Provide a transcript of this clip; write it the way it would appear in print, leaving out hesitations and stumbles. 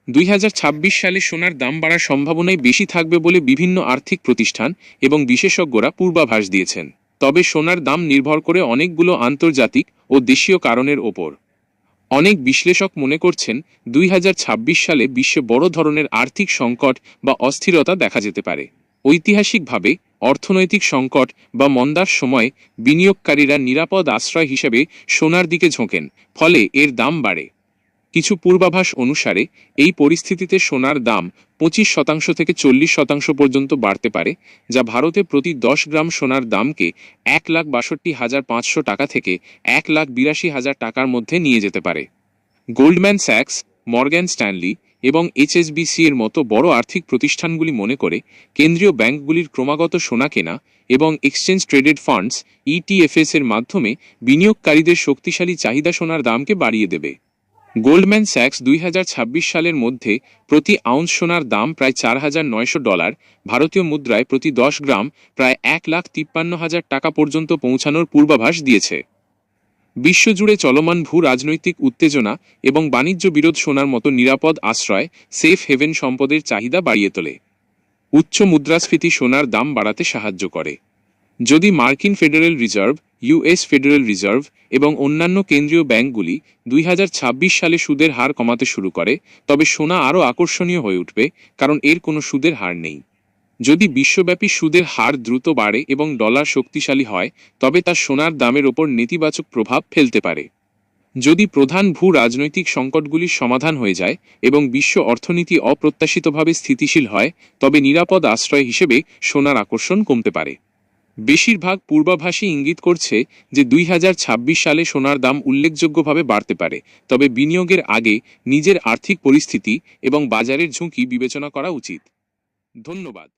2026 সালে সোনার দাম বাড়ার সম্ভাবনাই বেশি থাকবে বলে বিভিন্ন আর্থিক প্রতিষ্ঠান এবং বিশেষজ্ঞরা পূর্বাভাস দিয়েছেন। তবে সোনার দাম নির্ভর করে অনেকগুলো আন্তর্জাতিক ও দেশীয় কারণের ওপর। অনেক বিশ্লেষক মনে করছেন 2026 সালে বিশ্বে বড় ধরনের আর্থিক সংকট বা অস্থিরতা দেখা যেতে পারে। ঐতিহাসিকভাবে অর্থনৈতিক সংকট বা মন্দার সময় বিনিয়োগকারীরা নিরাপদ আশ্রয় হিসেবে সোনার দিকে ঝোঁকেন, ফলে এর দাম বাড়ে। কিছু পূর্বাভাস অনুসারে এই পরিস্থিতিতে সোনার দাম 25% থেকে 40% পর্যন্ত বাড়তে পারে, যা ভারতে প্রতি 10 গ্রাম সোনার দামকে 1,62,500 টাকা থেকে 1,82,000 টাকার মধ্যে নিয়ে যেতে পারে। গোল্ডম্যান স্যাক্স, মর্গ্যান স্ট্যানলি এবং এইচএসবিসি এর মতো বড় আর্থিক প্রতিষ্ঠানগুলি মনে করে কেন্দ্রীয় ব্যাংকগুলির ক্রমাগত সোনা কেনা এবং এক্সচেঞ্জ ট্রেডেড ফান্ডস ইটিএফএস এর মাধ্যমে বিনিয়োগকারীদের শক্তিশালী চাহিদা সোনার দামকে বাড়িয়ে দেবে। গোল্ডম্যান স্যাক্স 2026 সালের মধ্যে প্রতি আউন্স সোনার দাম প্রায় $4,900, ভারতীয় মুদ্রায় প্রতি 10 গ্রাম প্রায় 1,53,000 টাকা পর্যন্ত পৌঁছানোর পূর্বাভাস দিয়েছে। বিশ্বজুড়ে চলমান ভূ রাজনৈতিক উত্তেজনা এবং বাণিজ্য বিরোধ সোনার মতো নিরাপদ আশ্রয় সেফ হেভেন সম্পদের চাহিদা বাড়িয়ে তোলে। উচ্চ মুদ্রাস্ফীতি সোনার দাম বাড়াতে সাহায্য করে। যদি মার্কিন federal reserve, US federal reserve এবং অন্যান্য কেন্দ্রীয় ব্যাংকগুলি 2026 সালে সুদের হার কমাতে শুরু করে, তবে সোনা আরও আকর্ষণীয় হয়ে উঠবে, কারণ এর কোনো সুদের হার নেই। যদি বিশ্বব্যাপী সুদের হার দ্রুত বাড়ে এবং ডলার শক্তিশালী হয়, তবে তা সোনার দামের ওপর নেতিবাচক প্রভাব ফেলতে পারে। যদি প্রধান ভূ রাজনৈতিক সংকটগুলির সমাধান হয়ে যায় এবং বিশ্ব অর্থনীতি অপ্রত্যাশিতভাবে স্থিতিশীল হয়, তবে নিরাপদ আশ্রয় হিসেবে সোনার আকর্ষণ কমতে পারে। বেশিরভাগ পূর্বাভাসই ইঙ্গিত করছে যে 2026 সালে সোনার দাম উল্লেখযোগ্যভাবে বাড়তে পারে, তবে বিনিয়োগের আগে নিজের আর্থিক পরিস্থিতি এবং বাজারের ঝুঁকি বিবেচনা করা উচিত। ধন্যবাদ।